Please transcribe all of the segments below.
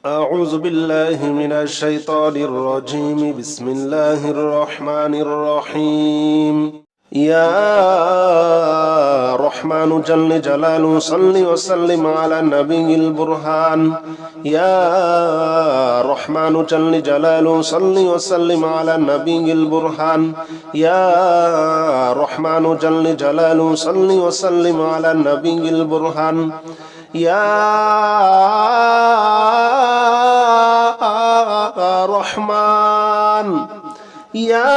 أعوذ بالله من الشيطان الرجيم بسم الله الرحمن الرحيم يا رحمن جل جلاله صل وسلم على النبي البرهان يا رحمن جل جلاله صل وسلم على النبي البرهان يا رحمن جل جلاله صل وسلم على النبي البرهان يا رحمن يا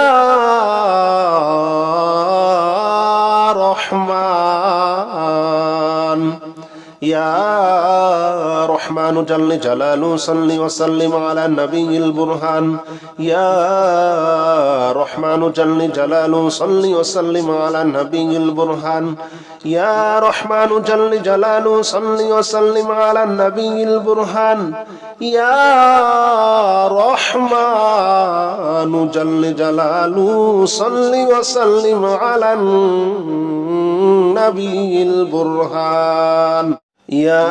رحمن يا رحمن جل جلاله صل وسلم على النبي البرهان يا رحمن جل جلاله صل وسلم على النبي البرهان يا رحمن جل جلاله صل وسلم على النبي البرهان يا رحمن جل جلاله صل وسلم على النبي البرهان يا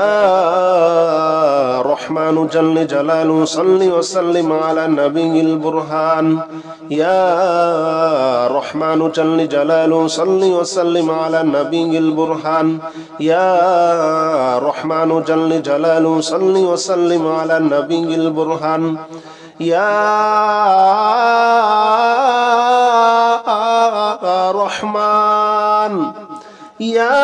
رحمن جل جلاله صل وسلم على النبي البرهان يا رحمن جل جلاله صل وسلم على النبي البرهان يا رحمن جل جلاله صل وسلم على النبي البرهان يا رحمن يا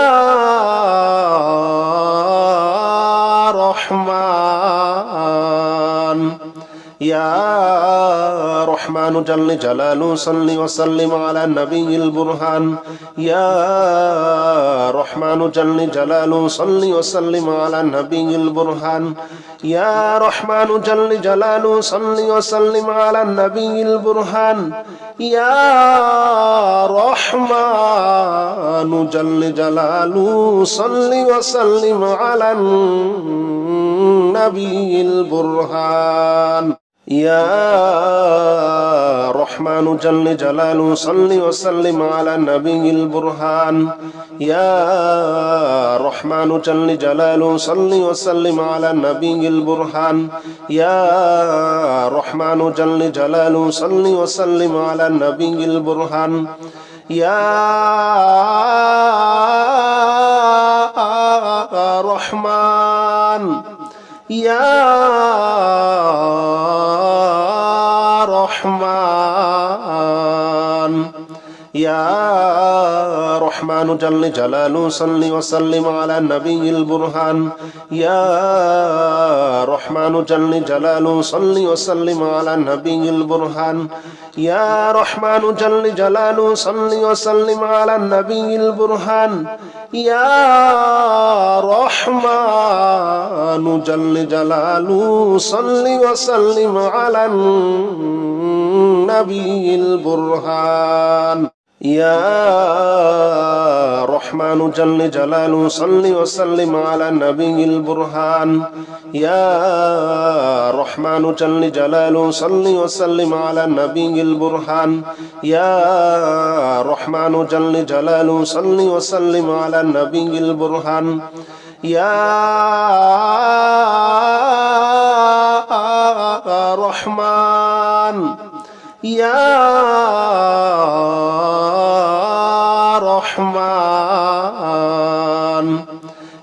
رحمن يا رحمن جل جلاله صل وسلم على النبي البرهان يا رحمن جل جلاله صل وسلم على النبي البرهان يا رحمن جل جلاله صل وسلم على النبي البرهان يا رحمن جل جلاله صل وسلم على النبي البرهان يا رحمن جل جلاله صل وسلم على النبي البرهان يا رحمن جل جلاله صل وسلم على النبي البرهان يا رحمن جل جلاله صل وسلم على النبي البرهان يا رحمن يا رحمن يا رحمن جل جلاله صل وسلم على النبي البرهان يا رحمن جل جلاله صل وسلم على النبي البرهان يا رحمن جل جلاله صل وسلم على النبي البرهان يا رحمن جل جلاله صل وسلم على النبي البرهان يا رحمن جل جلاله صل وسلم على النبي البرهان يا رحمن جل جلاله صل وسلم على النبي البرهان يا رحمن جل جلاله صل وسلم على النبي البرهان يا رحمن يا رحمن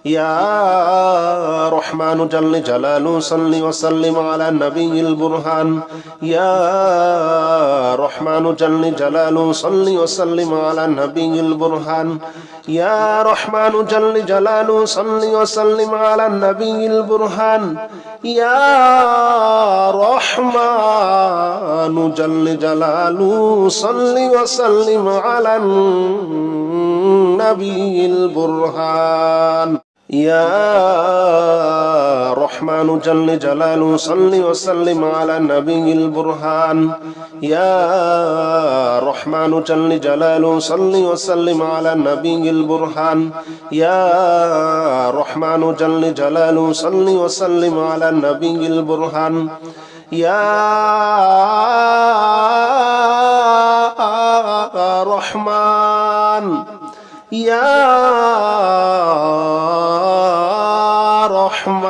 يا رحمن جل جلاله صل وسلم على النبي البرهان يا رحمن جل جلاله صل وسلم على النبي البرهان يا رحمن جل جلاله صل وسلم على النبي البرهان يا رحمن جل جلاله صل وسلم على النبي البرهان يا رحمن جل جلاله صل وسلم على النبي البرهان يا رحمن جل جلاله صل وسلم على النبي البرهان يا رحمن جل جلاله صل وسلم على النبي البرهان يا رحمن يا رحمن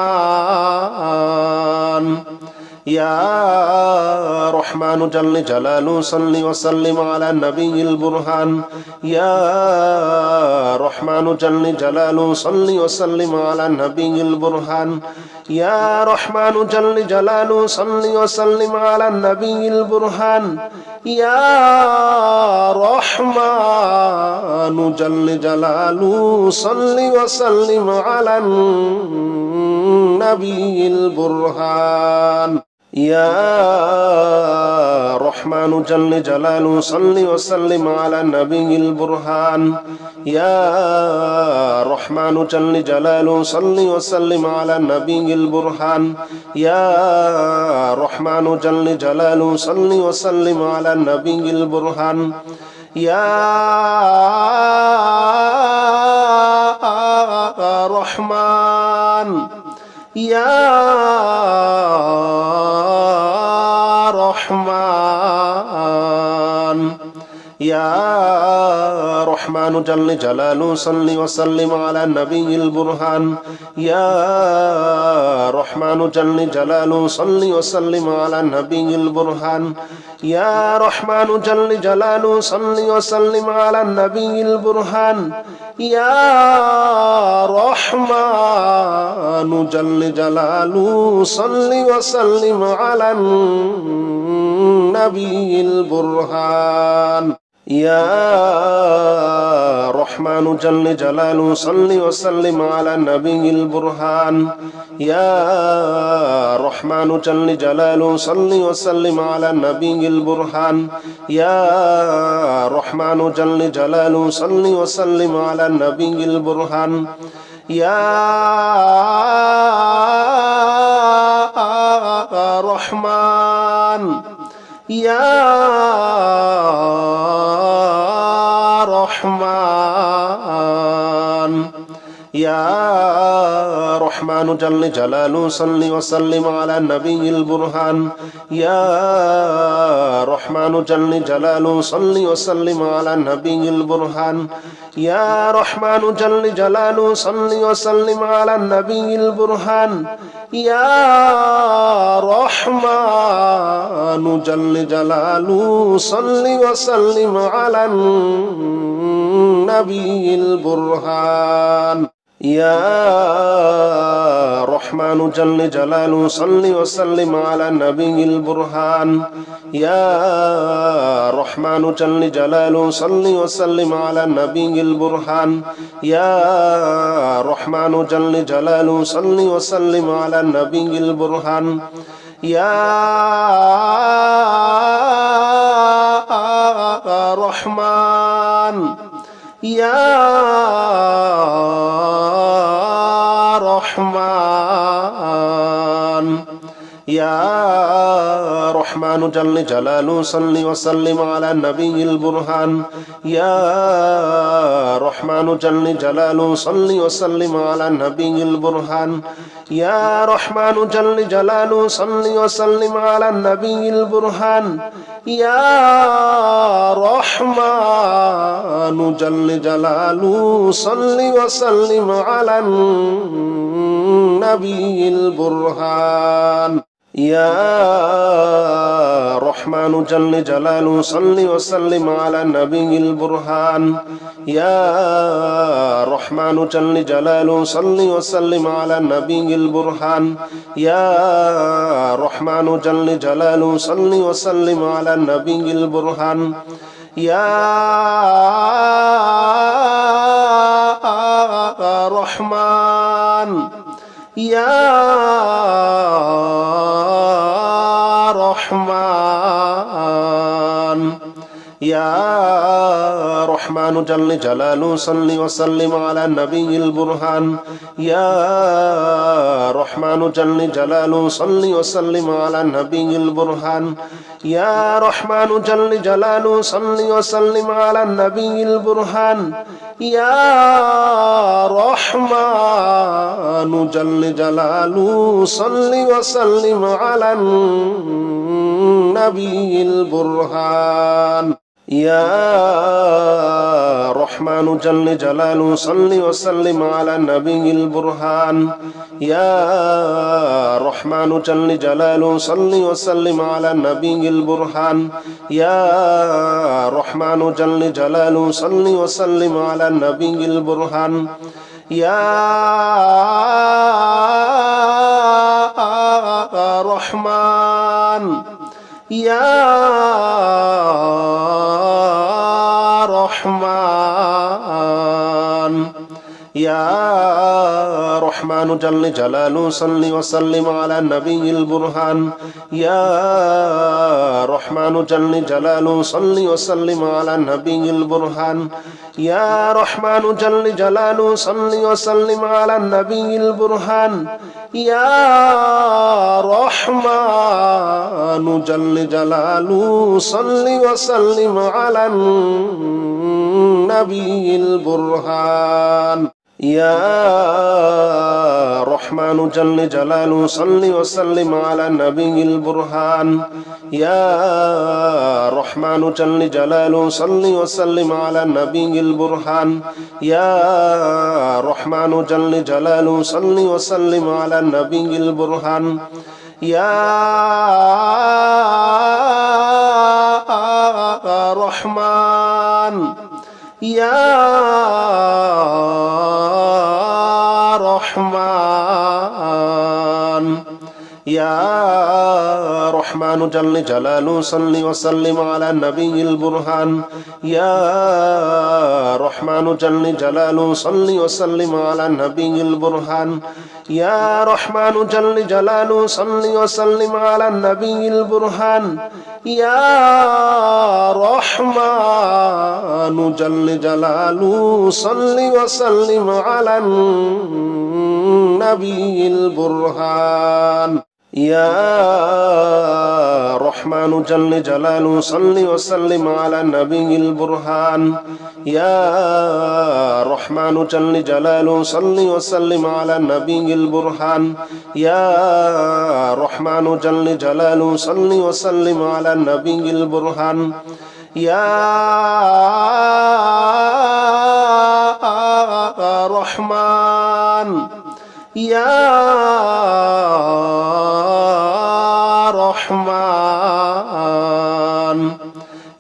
يا رحمن جل جلاله صل وسلم على النبي البرهان يا رحمن جل جلاله صل وسلم على النبي البرهان يا رحمن جل جلاله صل وسلم على النبي البرهان يا رحمن جل جلاله صل وسلم على النبي البرهان يا رحمن جل جلاله صل وسلم على النبي البرهان يا رحمن جل جلاله صل وسلم على النبي البرهان يا رحمن جل جلاله صل وسلم على النبي البرهان يا رحمن يا رحمن يا رحمن جل جلاله صل وسلم على النبي البرهان يا رحمن جل جلاله صل وسلم على النبي البرهان يا رحمن جل جلاله صل وسلم على النبي البرهان يا رحمن جل جلاله صل وسلم على النبي البرهان يا رحمن جل جلاله صل وسلم على النبي البرهان يا رحمن جل جلاله صل وسلم على النبي البرهان يا رحمن جل جلاله صل وسلم على النبي البرهان يا رحمن يا رحمن يا رحمن جل جلاله صل وسلم على النبي البرهان يا رحمن جل جلاله صل وسلم على النبي البرهان يا رحمن جل جلاله صل وسلم على النبي البرهان يا رحمن جل جلاله صل وسلم على النبي البرهان يا رحمن جل جلاله صل وسلم على النبي البرهان يا رحمن جل جلاله صل وسلم على النبي البرهان يا رحمن جل جلاله صل وسلم على النبي البرهان يا رحمن يا رحمن يا رحمن جل جلاله صل وسلم على النبي البرهان يا رحمن جل جلاله صل وسلم على النبي البرهان يا رحمن جل جلاله صل وسلم على النبي البرهان يا رحمن جل جلاله صل وسلم على النبي البرهان يا رحمن جل جلاله صل وسلم على النبي البرهان يا رحمن جل جلاله صل وسلم على النبي البرهان يا رحمن جل جلاله صل وسلم على النبي البرهان يا رحمن يا رحمن يا رحمن جل جلاله صل وسلم على النبي البرهان يا رحمن جل جلاله صل وسلم على النبي البرهان يا رحمن جل جلاله صل وسلم على النبي البرهان يا رحمن جل جلاله صل وسلم على النبي البرهان يا رحمن جل جلاله صل وسلم على النبي البرهان يا رحمن جل جلاله صل وسلم على النبي البرهان يا رحمن جل جلاله صل وسلم على النبي البرهان يا رحمن يا رحمن يا رحمن جل جلاله صل وسلم على النبي البرهان يا رحمن جل جلاله صل وسلم على النبي البرهان يا رحمن جل جلاله صل وسلم على النبي البرهان يا رحمن جل جلاله صل وسلم على النبي البرهان يا رحمن جل جلاله صل وسلم على النبي البرهان يا رحمن جل جلاله صل وسلم على النبي البرهان يا رحمن جل جلاله صل وسلم على النبي البرهان يا رحمن يا رحمن يا رحمن جل جلاله صل وسلم على النبي البرهان يا رحمن جل جلاله صل وسلم على النبي البرهان يا رحمن جل جلاله صل وسلم على النبي البرهان يا رحمن جل جلاله صل وسلم على النبي البرهان يا رحمن جل جلاله صل وسلم على النبي البرهان يا رحمن جل جلاله صل وسلم على النبي البرهان يا رحمن جل جلاله صل وسلم على النبي البرهان يا رحمن يا رحمن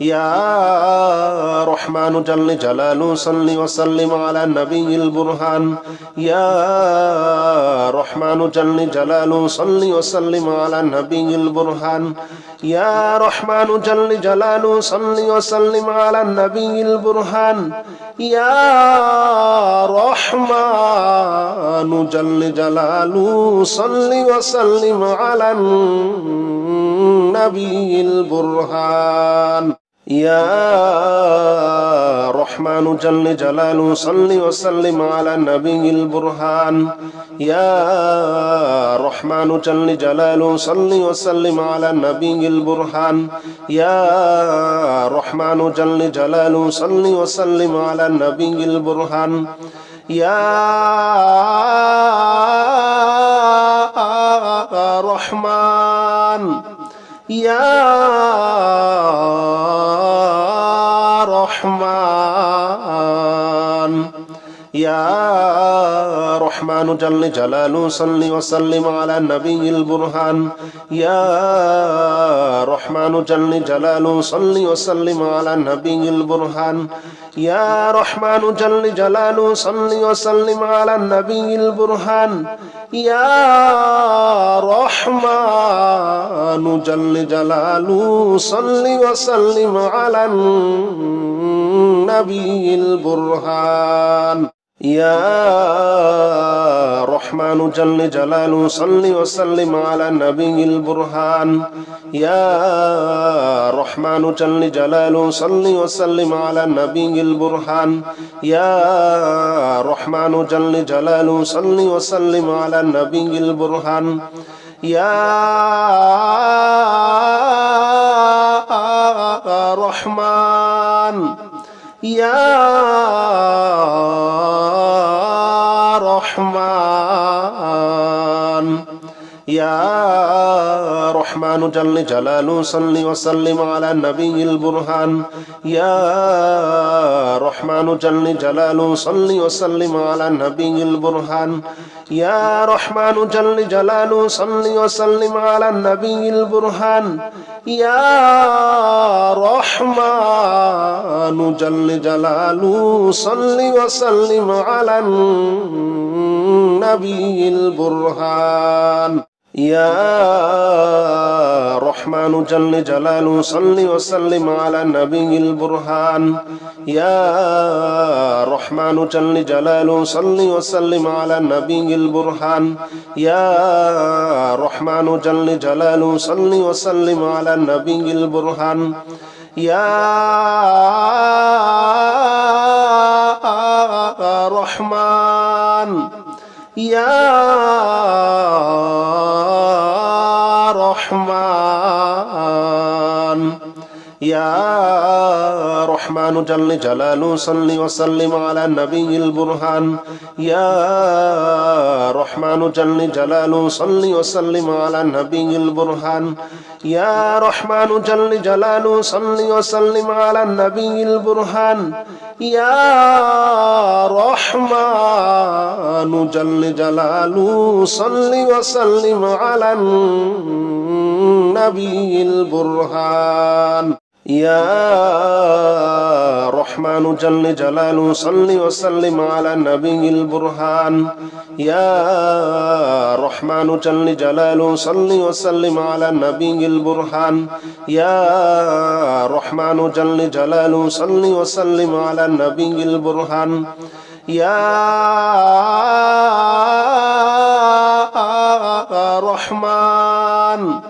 يا رحمن جل جلاله صل وسلم على النبي البرهان يا رحمن جل جلاله صل وسلم على النبي البرهان يا رحمن جل جلاله صل وسلم على النبي البرهان يا رحمن جل جلاله صل وسلم على النبي البرهان يا رحمن جل جلاله صل وسلم على النبي البرهان يا رحمن جل جلاله صل وسلم على النبي البرهان يا رحمن جل جلاله صل وسلم على النبي البرهان يا رحمن يا رحمن يا رحمن جل جلاله صل وسلم على النبي البرهان يا رحمن جل جلاله صل وسلم على النبي البرهان يا رحمن جل جلاله صل وسلم على النبي البرهان يا رحمن جل جلاله صل وسلم على النبي البرهان يا رحمن جل جلاله صل وسلم على النبي البرهان يا رحمن جل جلاله صل وسلم على النبي البرهان يا رحمن جل جلاله صل وسلم على النبي البرهان يا رحمن يا رحمن يا رحمن جل جلاله صل وسلم على النبي البرهان يا رحمن جل جلاله صل وسلم على النبي البرهان يا رحمن جل جلاله صل وسلم على النبي البرهان يا رحمن جل جلاله صل وسلم على النبي البرهان يا رحمن جل جلاله صل وسلم على النبي البرهان يا رحمن جل جلاله صل وسلم على النبي البرهان يا رحمن جل جلاله صل وسلم على النبي البرهان يا رحمن يا رحمن يا رحمن جل جلاله صل وسلم على النبي البرهان يا رحمن جل جلاله صل وسلم على النبي البرهان يا رحمن جل جلاله صل وسلم على النبي البرهان يا رحمن جل جلاله صل وسلم على النبي البرهان يا رحمن جل جلاله صل وسلم على النبي البرهان يا رحمن جل جلاله صل وسلم على النبي البرهان يا رحمن جل جلاله صل وسلم على النبي البرهان يا رحمن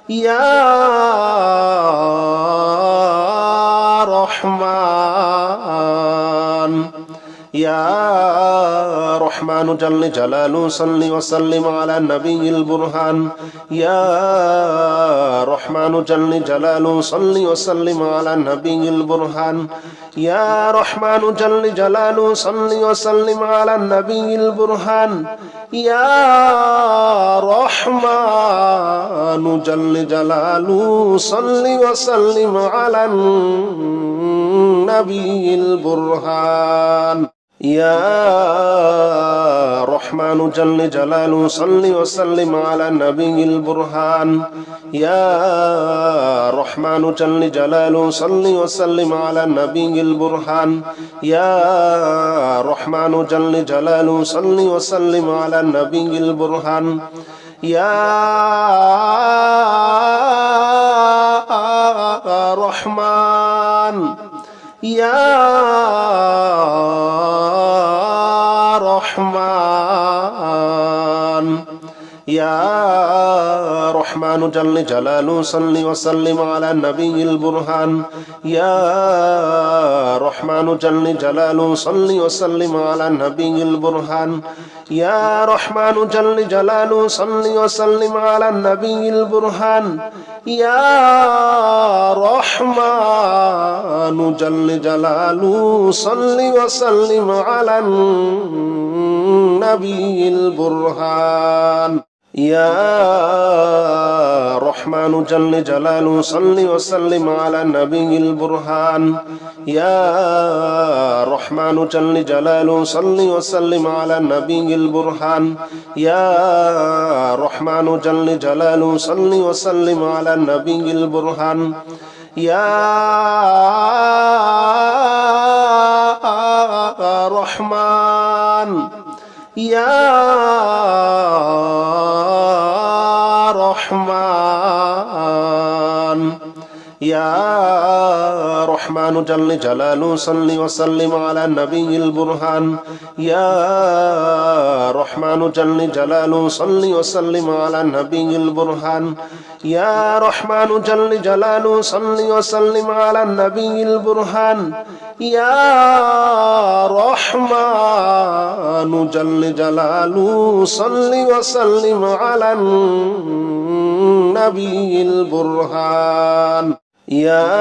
يا رحمن يا رحمن جل جلاله صل وسلم على النبي البرهان يا رحمن جل جلاله صل وسلم على النبي البرهان يا رحمن جل جلاله صل وسلم على النبي البرهان يا رحمن جل جلاله صل وسلم على النبي البرهان يا رحمن جل جلاله صل وسلم على النبي البرهان يا رحمن جل جلاله صل وسلم على النبي البرهان يا رحمن جل جلاله صل وسلم على النبي البرهان يا رحمن يا رحمن يا رحمن جل جلاله صل وسلم على النبي البرهان يا رحمن جل جلاله صل وسلم على النبي البرهان يا رحمن جل جلاله صل وسلم على النبي البرهان يا رحمن جل جلاله صل وسلم على النبي البرهان يا رحمن جل جلاله صل وسلم على النبي البرهان يا رحمن جل جلاله صل وسلم على النبي البرهان يا رحمن جل جلاله صل وسلم على النبي البرهان يا رحمن يا رحمن يا رحمن جل جلاله صل وسلم على النبي البرهان يا رحمن جل جلاله صل وسلم على النبي البرهان يا رحمن جل جلاله صل وسلم على النبي البرهان يا رحمن جل جلاله صل وسلم على النبي البرهان يا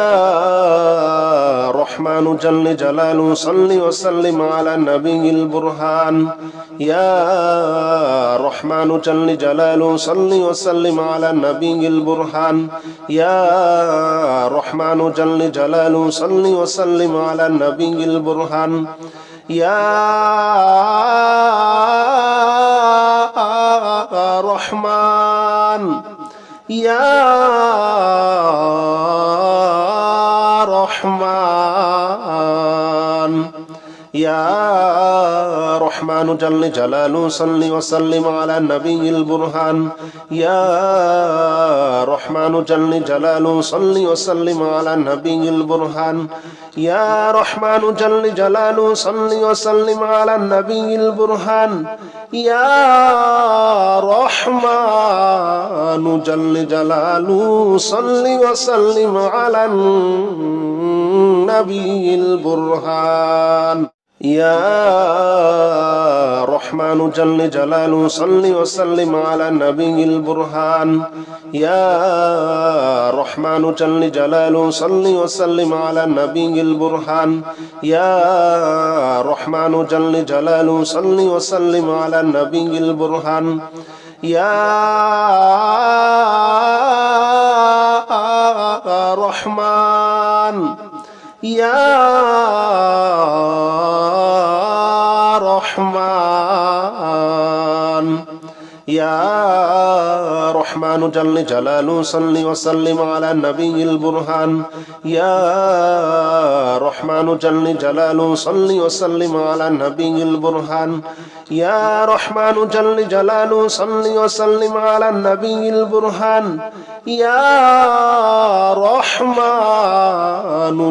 رحمن رحمن جل جلاله صل وسلم على النبي البرهان يا رحمن جل جلاله صل وسلم على النبي البرهان يا رحمن جل جلاله صل وسلم على النبي البرهان يا رحمن يا رحمن يا رحمن جل جلاله صل وسلم على النبي البرهان يا رحمن جل جلاله صل وسلم على النبي البرهان يا رحمن جل جلاله صل وسلم على النبي البرهان يا رحمن جل جلاله صل وسلم على النبي البرهان يا رحمن جل جلاله صل وسلم على النبي البرهان يا رحمن جل جلاله صل وسلم على النبي البرهان يا رحمن جل جلاله صل وسلم على النبي البرهان يا رحمن يا رحمن يا رحمن جل جلاله صل وسلم على النبي البرهان يا رحمن جل جلاله صل وسلم على النبي البرهان يا رحمن جل جلاله صل وسلم على النبي البرهان يا رحمن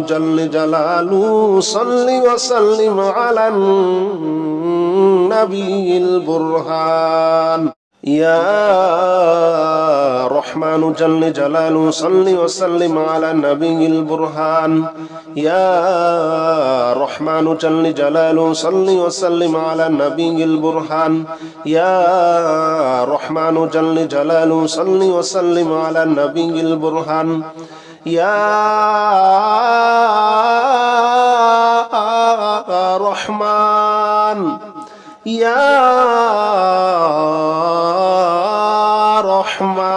جل جلاله صل وسلم على النبي البرهان يا رحمن جل جلاله صل وسلم على النبي البرهان يا رحمن جل جلاله صل وسلم على النبي البرهان يا رحمن جل جلاله صل وسلم على النبي البرهان يا رحمن يا رحمن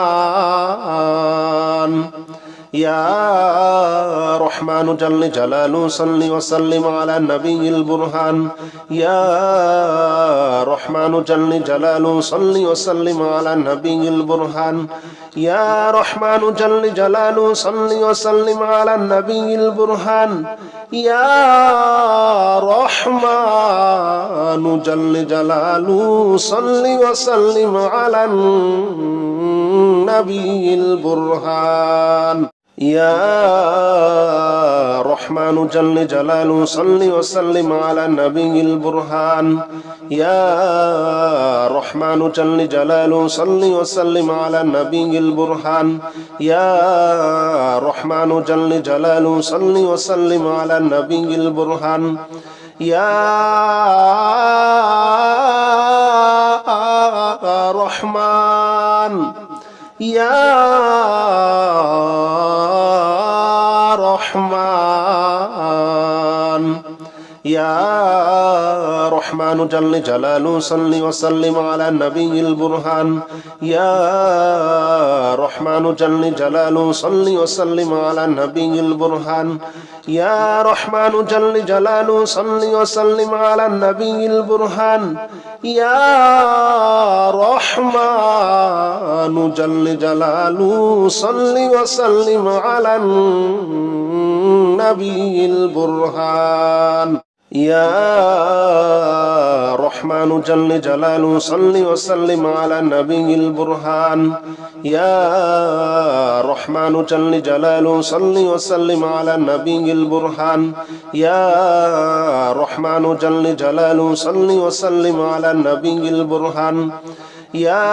يا رحمن جل جلاله صل وسلم على النبي البرهان يا رحمن جل جلاله صل وسلم على النبي البرهان يا رحمن جل جلاله صل وسلم على النبي البرهان يا رحمن جل جلاله صل وسلم على النبي البرهان يا رحمن جل جلاله صل وسلم على النبي البرهان يا رحمن جل جلاله صل وسلم على النبي البرهان يا رحمن جل جلاله صل وسلم على النبي البرهان يا رحمن يا رحمن يا رحمن جل جلاله صل وسلم على النبي البرهان يا رحمن جل جلاله صل وسلم على النبي البرهان يا رحمن جل جلاله صل وسلم على النبي البرهان يا رحمن جل جلاله صل وسلم على النبي البرهان يا رحمن جل جلاله صل وسلم على النبي البرهان يا رحمن جل جلاله صل وسلم على النبي البرهان يا رحمن جل جلاله صل وسلم على النبي البرهان يا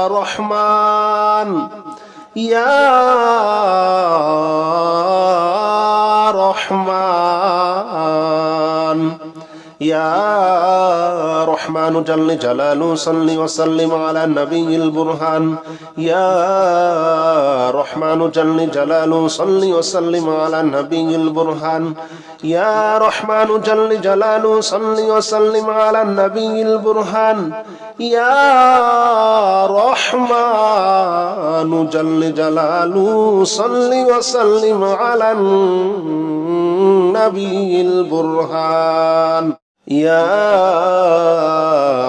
رحمن يا رحمن يا رحمن رحمن جل جلاله صل وسلم على النبي البرهان يا رحمن جل جلاله صل وسلم على النبي البرهان يا رحمن جل جلاله صل وسلم على النبي البرهان يا رحمن جل جلاله صل وسلم على النبي البرهان يا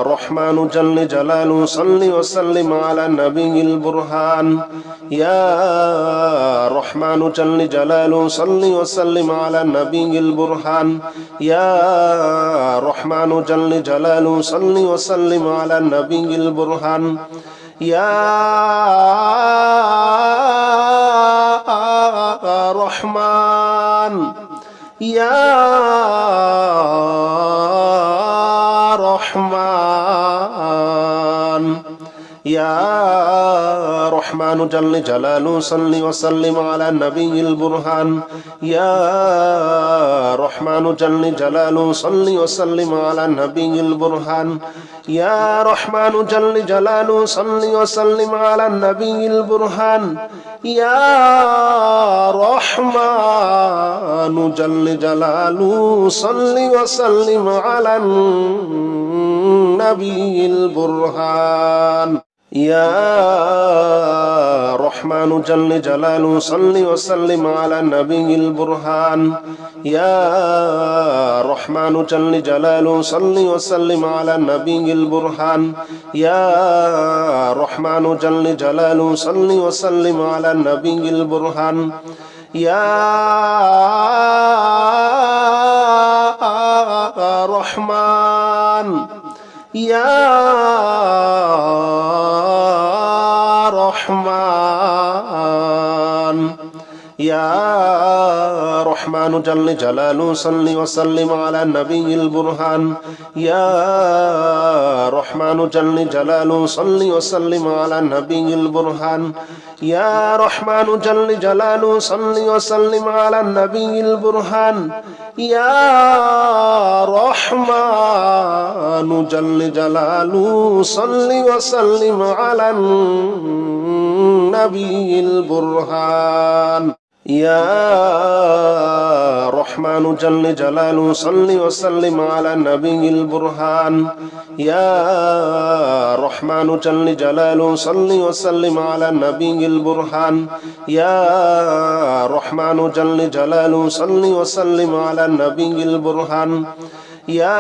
رحمن جل جلاله صل وسلم على النبي البرهان يا رحمن جل جلاله صل وسلم على النبي البرهان يا رحمن جل جلاله صل وسلم على النبي البرهان يا رحمن يا رحمن يا رحمن جل جلاله صل وسلم على النبي البرهان يا رحمن جل جلاله صل وسلم على النبي البرهان يا رحمن جل جلاله صل وسلم على النبي البرهان يا رحمن جل جلاله صل وسلم على النبي البرهان يا رحمن جل جلاله صل وسلم على النبي البرهان يا رحمن جل جلاله صل وسلم على النبي البرهان يا رحمن جل جلاله صل وسلم على النبي البرهان يا رحمن يا رحمن يا رحمن جل جلاله صل وسلم على النبي البرهان يا رحمن جل جلاله صل وسلم على النبي البرهان يا رحمن جل جلاله صل وسلم على النبي البرهان يا رحمن جل جلاله صل وسلم على النبي البرهان يا رحمن جل جلاله صل وسلم على النبي البرهان يا رحمن جل جلاله صل وسلم على النبي البرهان يا رحمن جل جلاله صل وسلم على النبي البرهان يا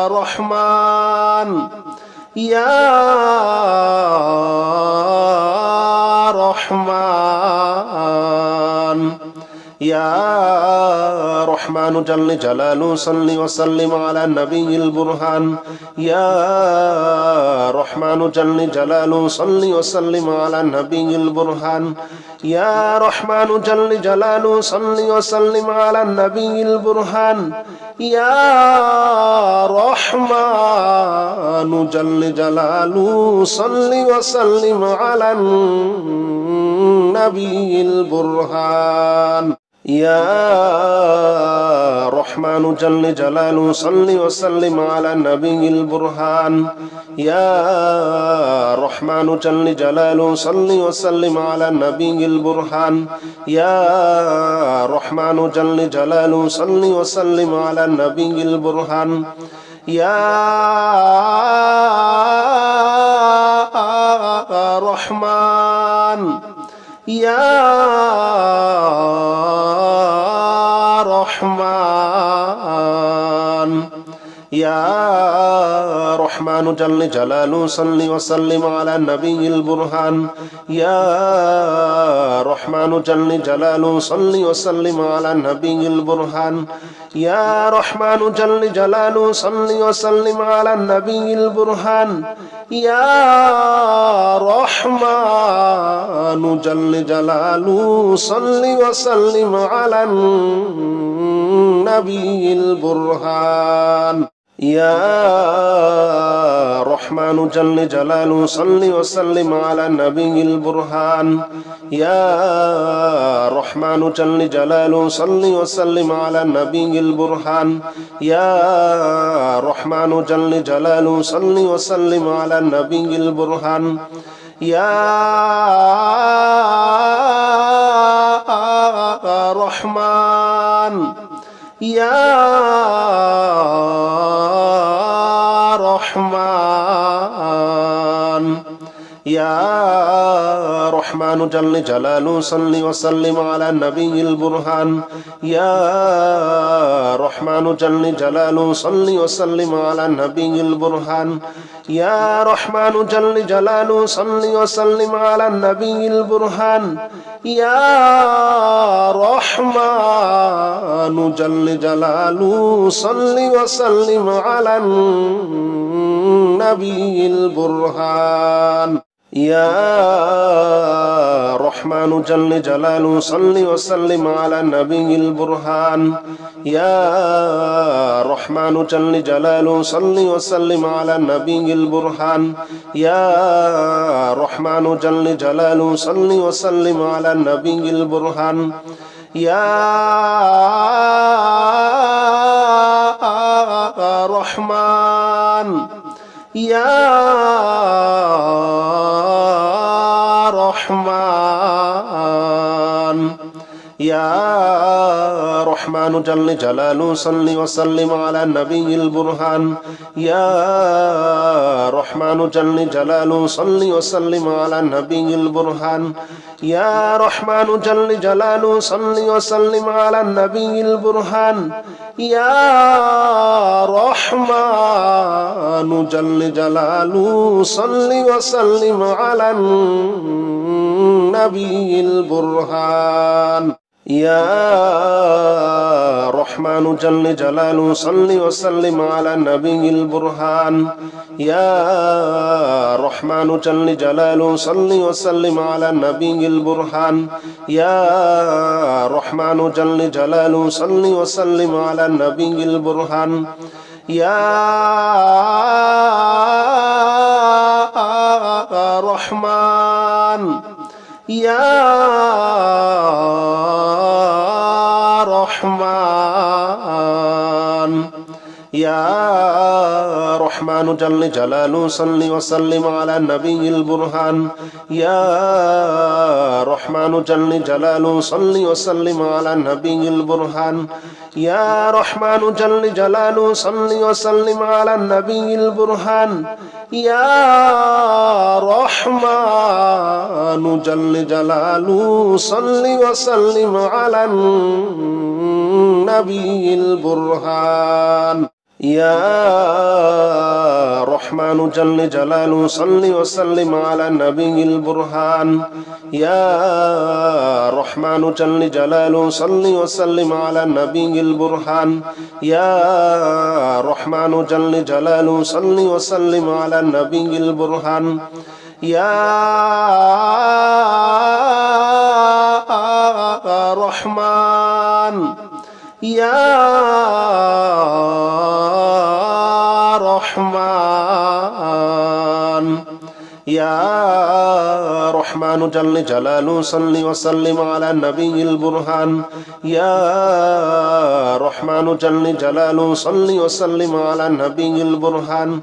رحمن يا رحمن يا رحمن جل جلاله صل وسلم على النبي البرهان يا رحمن جل جلاله صل وسلم على النبي البرهان يا رحمن جل جلاله صل وسلم على النبي البرهان يا رحمن جل جلاله صل وسلم على النبي البرهان يا رحمن جل جلاله صل وسلم على النبي البرهان يا رحمن جل جلاله صل وسلم على النبي البرهان يا رحمن جل جلاله صل وسلم على النبي البرهان يا رحمن يا رحمن يا رحمن جل جلاله صل وسلم على النبي البرهان يا رحمن جل جلاله صل وسلم على النبي البرهان يا رحمن جل جلاله صل وسلم على النبي البرهان يا رحمن جل جلاله صل وسلم على النبي البرهان يا رحمن جل جلاله صل وسلم على النبي البرهان يا رحمن جل جلاله صل وسلم على النبي البرهان يا رحمن جل جلاله صل وسلم على النبي البرهان يا رحمن يا رحمن يا رحمن جل جلاله صل وسلم على النبي البرهان يا رحمن جل جلاله صل وسلم على النبي البرهان يا رحمن جل جلاله صل وسلم على النبي البرهان يا رحمن جل جلاله صل وسلم على النبي البرهان يا رحمن جل جلاله صل وسلم على النبي البرهان يا رحمن جل جلاله صل وسلم على النبي البرهان يا رحمن جل جلاله صل وسلم على النبي البرهان يا رحمن يا رحمن يا رحمن جل جلاله صل وسلم على النبي البرهان يا رحمن جل جلاله صل وسلم على النبي البرهان يا رحمن جل جلاله صل وسلم على النبي البرهان يا رحمن جل جلاله صل وسلم على النبي البرهان يا رحمن جل جلاله صل وسلم على النبي البرهان يا رحمن جل جلاله صل وسلم على النبي البرهان يا رحمن جل جلاله صل وسلم على النبي البرهان يا رحمن يا رحمن يا رحمن جل جلاله صل وسلم على النبي البرهان يا رحمن جل جلاله صل وسلم على النبي البرهان يا رحمن جل جلاله صل وسلم على النبي البرهان يا رحمن جل جلاله صل وسلم على النبي البرهان يا رحمن جل جلاله صل وسلم على النبي البرهان يا رحمن جل جلاله صل وسلم على النبي البرهان يا رحمن جل جلاله صل وسلم على النبي البرهان يا رحمن يا رحمن يا رحمن جل جلاله صل وسلم على النبي البرهان يا رحمن جل جلاله صل وسلم على النبي البرهان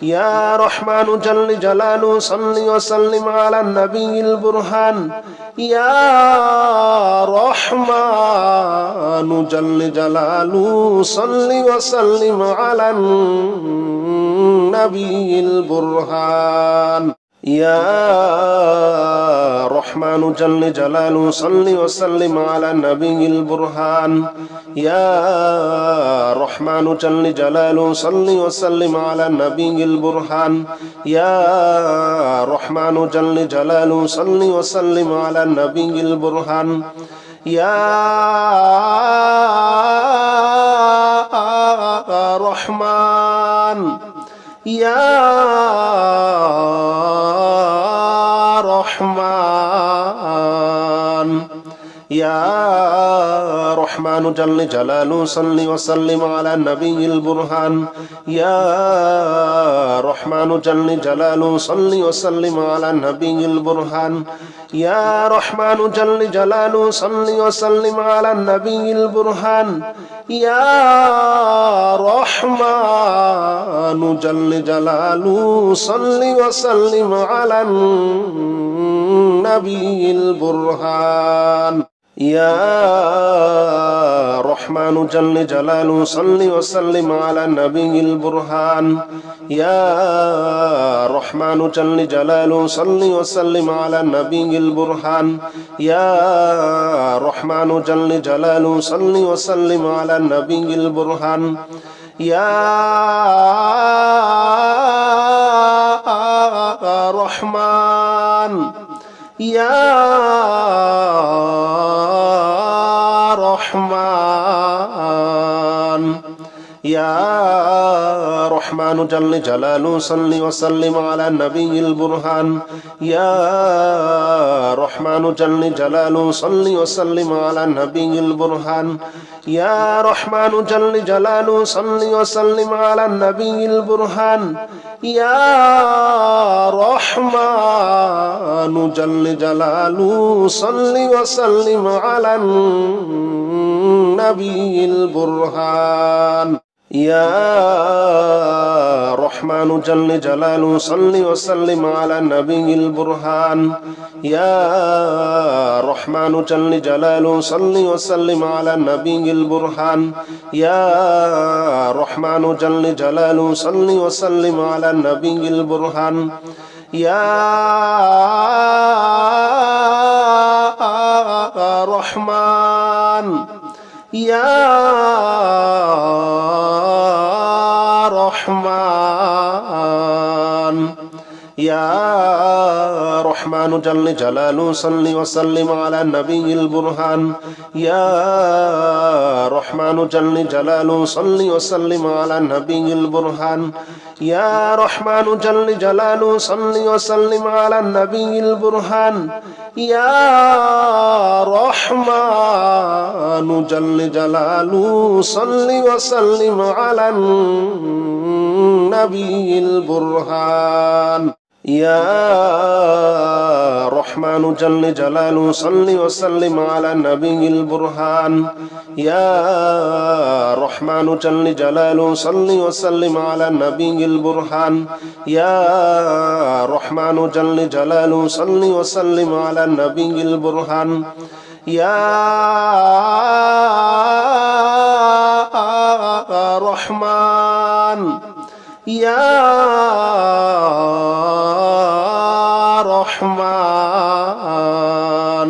يا رحمن جل جلاله صل وسلم على النبي البرهان يا رحمن جل جلاله صل وسلم على النبي البرهان يا رحمن جل جلاله صل وسلم على النبي البرهان يا رحمن جل جلاله صل وسلم على النبي البرهان يا رحمن جل جلاله صل وسلم على النبي البرهان يا رحمن يا رحمن يا رحمن جل جلاله صل وسلم على النبي البرهان يا رحمن جل جلاله صل وسلم على النبي البرهان يا رحمن جل جلاله صل وسلم على النبي البرهان يا رحمن جل جلاله صل وسلم على النبي البرهان يا رحمن جل جلاله صل وسلم على النبي البرهان يا رحمن جل جلاله صل وسلم على النبي البرهان يا رحمن جل جلاله صل وسلم على النبي البرهان يا رحمن يا رحمن يا رحمن جل جلاله صل وسلم على النبي البرهان يا رحمن جل جلاله صل وسلم على النبي البرهان يا رحمن جل جلاله صل وسلم على النبي البرهان يا رحمن جل جلاله صل وسلم على النبي البرهان يا رحمن جل جلاله صل وسلم على النبي البرهان يا رحمن جل جلاله صل وسلم على النبي البرهان يا رحمن جل جلاله صل وسلم على النبي البرهان يا رحمن يا رحمن يا رحمن جل جلاله صل وسلم على النبي البرهان يا رحمن جل جلاله صل وسلم على النبي البرهان يا رحمن جل جلاله صل وسلم على النبي البرهان يا رحمن جل جلاله صل وسلم على النبي البرهان يا رحمن جل جلاله صل وسلم على النبي البرهان يا رحمن جل جلاله صل وسلم على النبي البرهان يا رحمن جل جلاله صل وسلم على النبي البرهان يا رحمن يا رحمن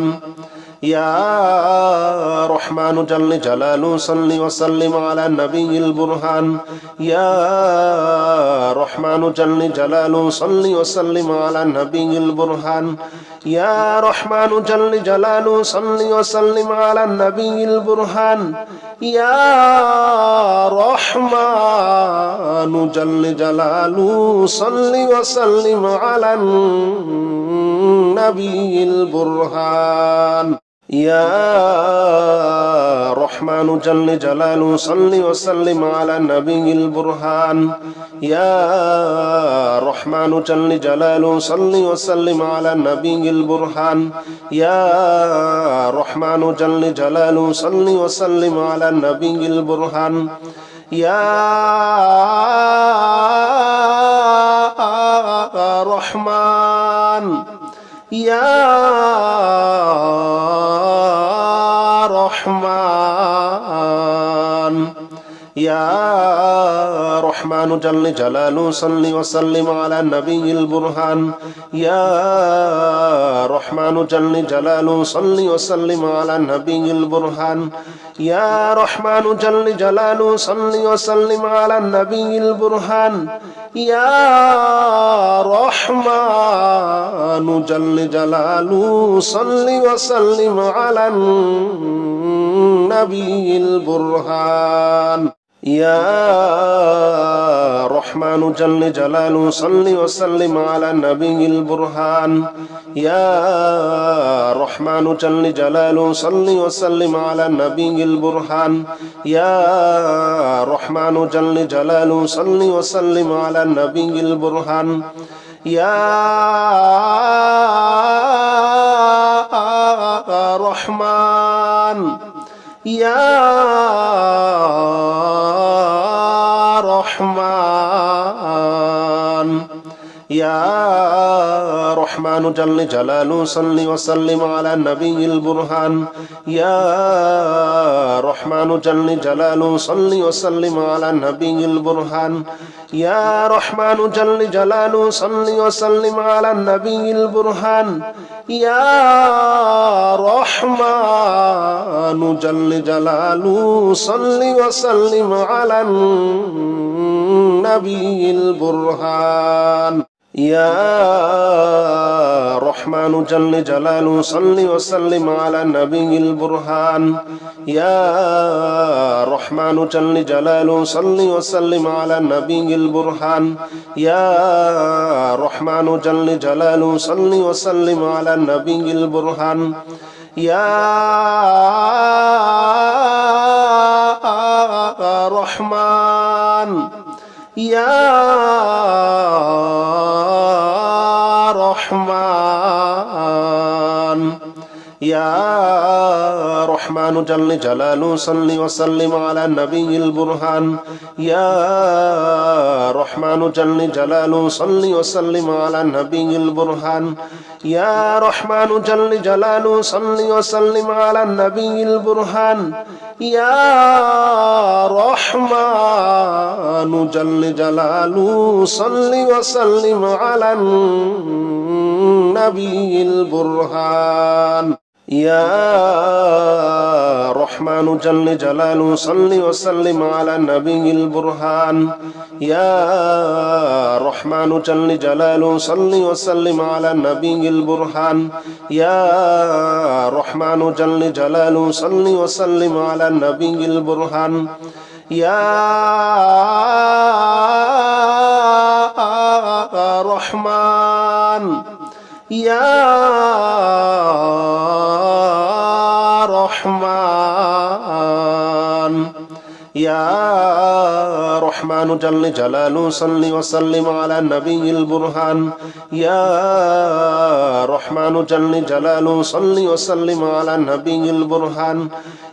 يا رحمن جل جلاله صل وسلم على النبي البرهان يا رحمن جل جلاله صل وسلم على النبي البرهان يا رحمن جل جلاله صل وسلم على النبي البرهان يا رحمن جل جلاله صل وسلم على النبي البرهان يا رحمن جل جلاله صل وسلم على النبي البرهان يا رحمن جل جلاله صل وسلم على النبي البرهان يا رحمن جل جلاله صل وسلم على النبي البرهان يا رحمن يا رحمن يا رحمن جل جلاله صل وسلم على النبي البرهان يا رحمن جل جلاله صل وسلم على النبي البرهان يا رحمن جل جلاله صل وسلم على النبي البرهان يا رحمن جل جلاله صل وسلم على النبي البرهان يا رحمن جل جلاله صل وسلم على النبي البرهان يا رحمن جل جلاله صل وسلم على النبي البرهان يا رحمن جل جلاله صل وسلم على النبي البرهان يا رحمن يا رحمن يا رحمن جل جلاله صل وسلم على النبي البرهان يا رحمن جل جلاله صل وسلم على النبي البرهان يا رحمن جل جلاله صل وسلم على النبي البرهان يا رحمن جل جلاله صل وسلم على النبي البرهان يا رحمن جل جلاله صل وسلم على النبي البرهان يا رحمن جل جلاله صل وسلم على النبي البرهان يا رحمن جل جلاله صل وسلم على النبي البرهان يا رحمن يا رحمن يا رحمن جل جلاله صل وسلم على النبي البرهان يا رحمن جل جلاله صل وسلم على النبي البرهان يا رحمن جل جلاله صل وسلم على النبي البرهان يا رحمن جل جلاله صل وسلم على النبي البرهان يا رحمن جل جلاله صل وسلم على النبي البرهان يا رحمن جل جلاله صل وسلم على النبي البرهان يا رحمن جل جلاله صل وسلم على النبي البرهان يا رحمن يا رحمن يا رحمن جل جلاله صل وسلم على النبي البرهان يا رحمن جل جلاله صل وسلم على النبي البرهان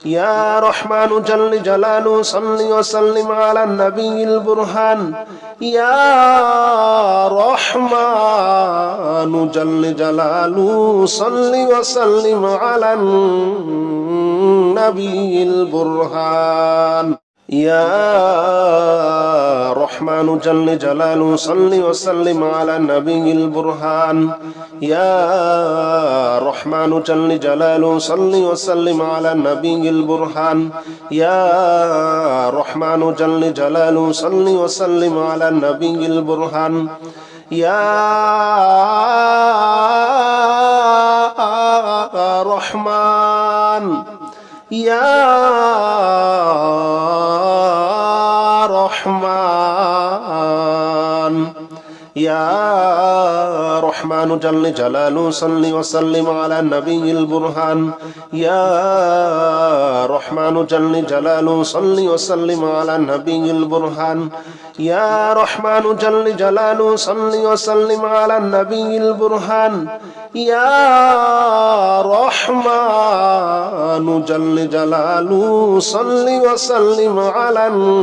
يا رحمن جل جلاله صل وسلم على النبي البرهان يا رحمن جل جلاله صل وسلم على النبي البرهان يا رحمن جل جلاله صل وسلم على النبي البرهان يا رحمن جل جلاله صل وسلم على النبي البرهان يا رحمن جل جلاله صل وسلم على النبي البرهان يا رحمن يا رحمن يا رحمن جل جلاله صل وسلم على النبي البرهان يا رحمن جل جلاله صل وسلم على النبي البرهان يا رحمن جل جلاله صل وسلم على النبي البرهان يا رحمن جل جلاله صل وسلم على النبي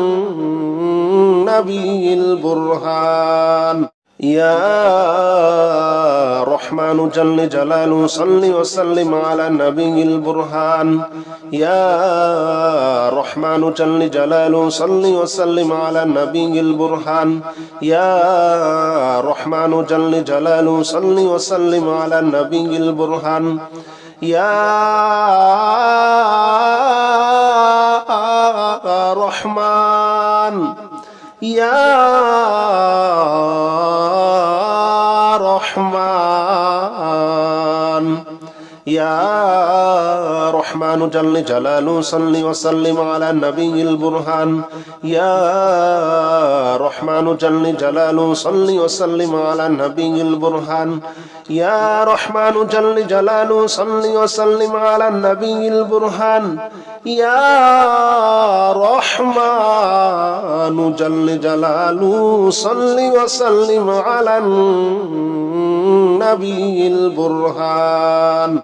البرهان يا رحمن جل جلاله صل وسلم على النبي البرهان يا رحمن جل جلاله صل وسلم على النبي البرهان يا رحمن جل جلاله صل وسلم على النبي البرهان يا رحمن يا رحمن يا رحمن جل جلاله صل وسلم على النبي البرهان يا رحمن جل جلاله صل وسلم على النبي البرهان يا رحمن جل جلاله صل وسلم على النبي البرهان يا رحمن جل جلاله صل وسلم على النبي البرهان